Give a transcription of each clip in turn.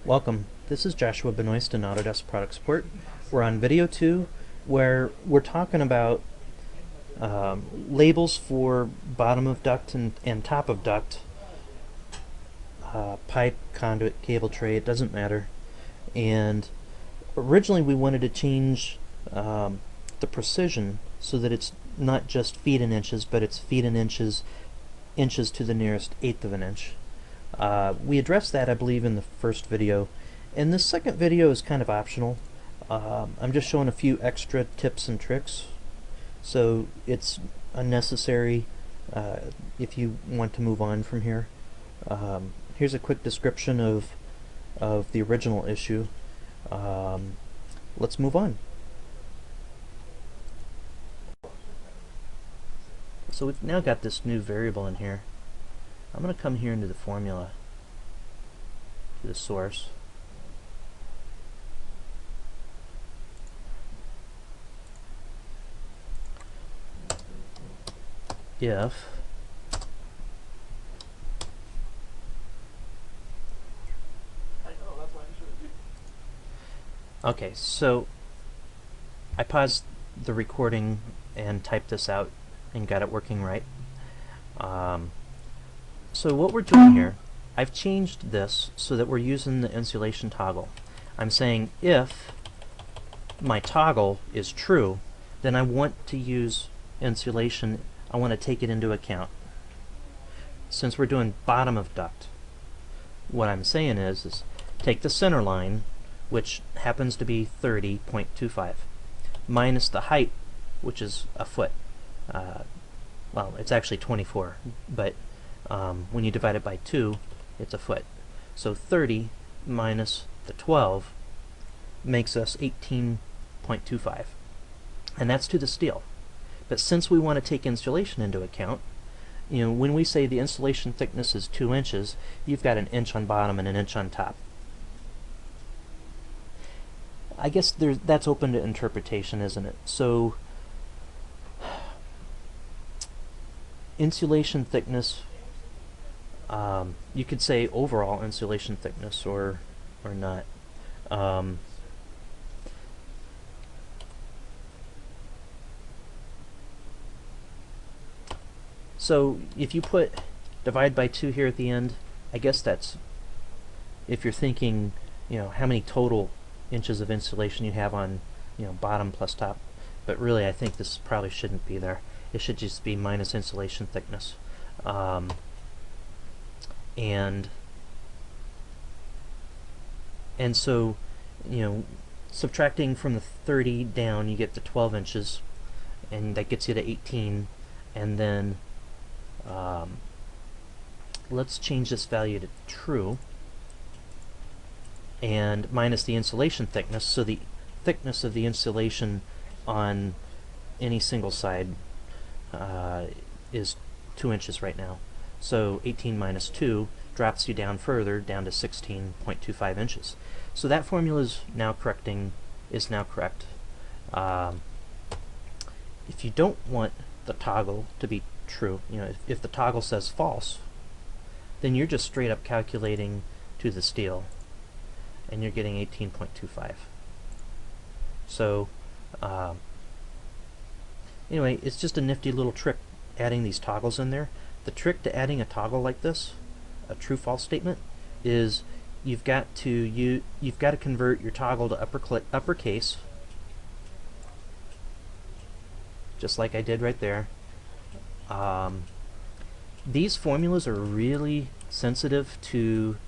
Welcome. This is Joshua Benoist in Autodesk Product Support. We're on video 2 where we're talking about labels for bottom of duct and top of duct, pipe, conduit, cable tray, it doesn't matter. And originally we wanted to change the precision so that it's not just feet and inches, but it's feet and inches to the nearest eighth of an inch. We addressed that, I believe, in the first video, and this second video is kind of optional. I'm just showing a few extra tips and tricks, so it's unnecessary if you want to move on from here. Here's a quick description of the original issue. Let's move on. So we've now got this new variable in here. I'm going to come here into the formula, to the source. If okay, so I paused the recording and typed this out and got it working right. So what we're doing here, I've changed this so that we're using the insulation toggle. I'm saying if my toggle is true, then I want to use insulation. I want to take it into account. Since we're doing bottom of duct, what I'm saying is take the center line, which happens to be 30.25, minus the height, which is a foot. Well, it's actually 24, but when you divide it by 2, it's a foot. So 30 minus the 12 makes us 18.25, and that's to the steel. But since we want to take insulation into account, you know, when we say the insulation thickness is 2 inches, you've got an inch on bottom and an inch on top. I guess that's open to interpretation, isn't it? So insulation thickness, you could say overall insulation thickness or not. So if you put divide by 2 here at the end, I guess that's if you're thinking, you know, how many total inches of insulation you have on, you know, bottom plus top. But really, I think this probably shouldn't be there. It should just be minus insulation thickness. And so, you know, subtracting from the 30 down, you get to 12 inches, and that gets you to 18. And then let's change this value to true, and minus the insulation thickness. So the thickness of the insulation on any single side is 2 inches right now. So 18 minus 2 drops you down further, down to 16.25 inches. So that formula is now correct. If you don't want the toggle to be true, you know, if the toggle says false, then you're just straight up calculating to the steel, and you're getting 18.25. So anyway, it's just a nifty little trick adding these toggles in there. The trick to adding a toggle like this, a true-false statement, is you've got to convert your toggle to uppercase, just like I did right there. These formulas are really sensitive to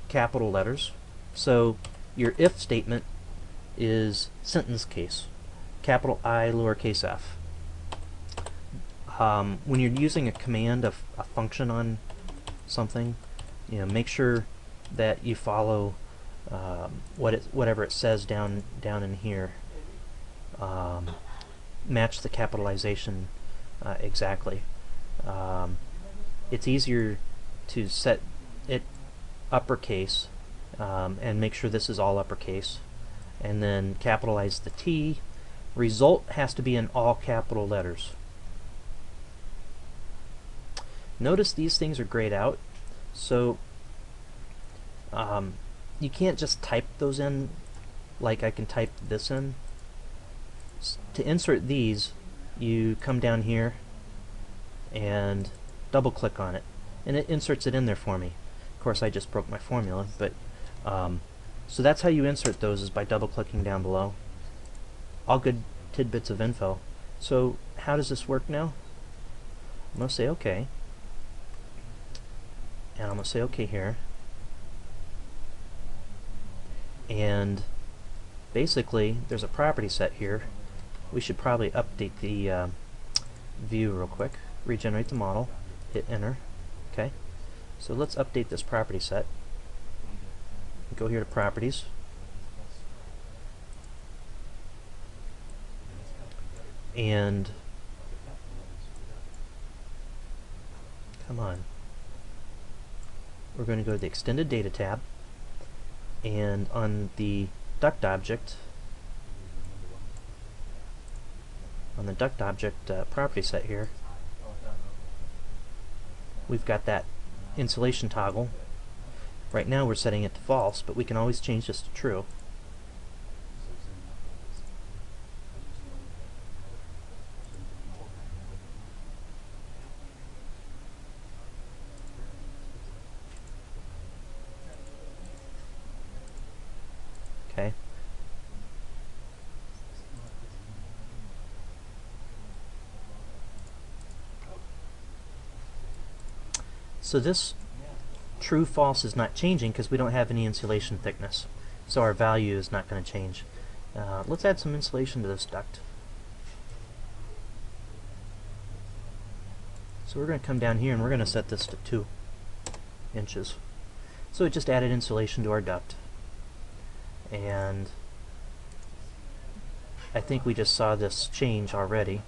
capital letters. So your if statement is sentence case, capital I, lowercase f. When you're using a command, a function on something, you know, make sure that you follow whatever it says down in here. Match the capitalization exactly. It's easier to set it uppercase and make sure this is all uppercase, and then capitalize the T. Result has to be in all capital letters. Notice these things are grayed out, so you can't just type those in like I can type this in. To insert these, you come down here and double click on it, and it inserts it in there for me. Of course, I just broke my formula, but so that's how you insert those, is by double clicking down below. All good tidbits of info. So how does this work now? I'm going to say OK, and I'm going to say OK here, and basically there's a property set here. We should probably update the view real quick. Regenerate the model, hit enter. Okay, so let's update this property set. Go here to properties, and come on, we're going to go to the extended data tab, and on the Duct object, on the Duct object property set here, we've got that insulation toggle. Right now we're setting it to false, but we can always change this to true. Okay. So this true false is not changing because we don't have any insulation thickness, so our value is not going to change. Let's add some insulation to this duct. So we're going to come down here and we're going to set this to 2 inches. So it just added insulation to our duct, and I think we just saw this change already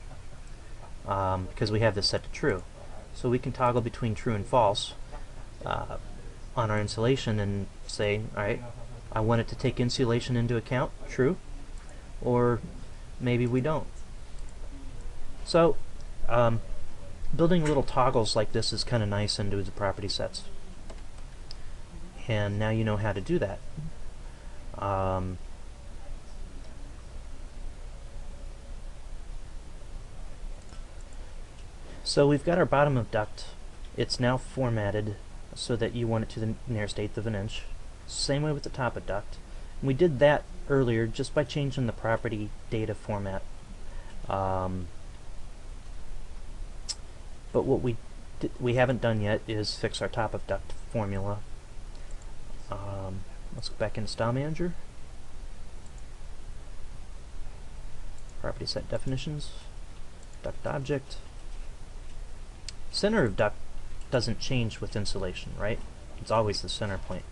because we have this set to true. So we can toggle between true and false on our insulation and say, alright, I want it to take insulation into account, true, or maybe we don't. So building little toggles like this is kind of nice into the property sets, and now you know how to do that. So we've got our bottom of duct. It's now formatted so that you want it to the nearest eighth of an inch. Same way with the top of duct. And we did that earlier just by changing the property data format. But what we haven't done yet is fix our top of duct formula. Let's go back into Style Manager. Property set definitions. Duct object. Center of duct doesn't change with insulation, right? It's always the center point.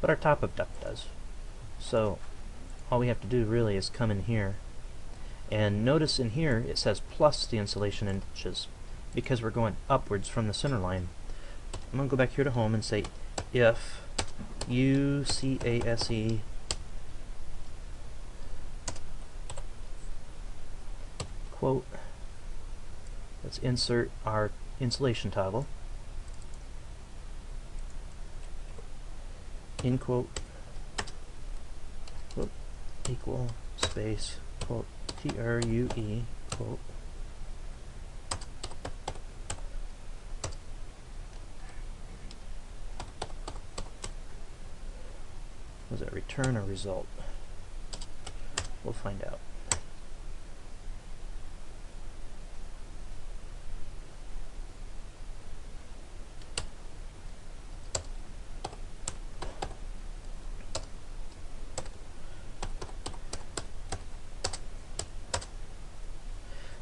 But our top of duct does. So all we have to do really is come in here, and notice in here it says plus the insulation inches because we're going upwards from the center line. I'm going to go back here to home and say if UCASE quote, let's insert our insulation toggle, in quote, quote, equal space, quote, TRUE, quote, was it return or result? We'll find out.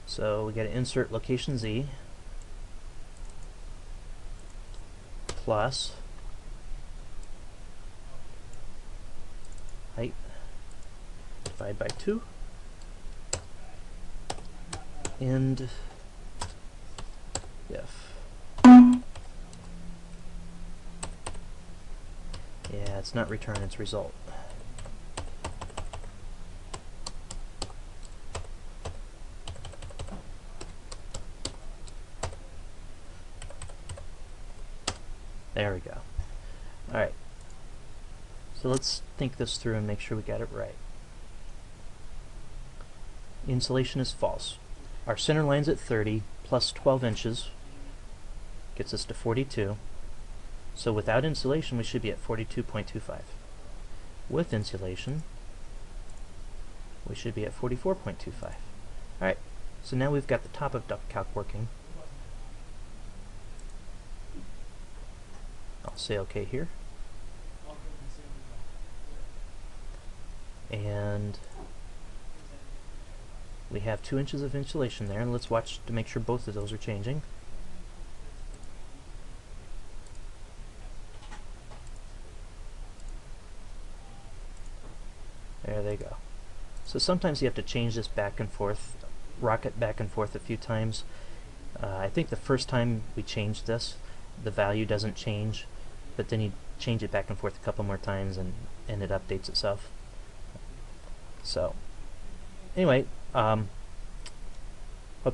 So we got to insert location Z plus height divide by 2 and if. Yeah, it's not return, it's result. There we go. Alright. So let's think this through and make sure we got it right. Insulation is false. Our center line's at 30 plus 12 inches gets us to 42. So without insulation we should be at 42.25. With insulation we should be at 44.25. Alright, so now we've got the top of duct calc working. I'll say OK here. And we have 2 inches of insulation there, and let's watch to make sure both of those are changing. There they go. So sometimes you have to change this back and forth, rock it back and forth a few times. I think the first time we changed this, the value doesn't change, but then you change it back and forth a couple more times and it updates itself. So anyway, hope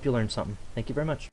you learned something. Thank you very much.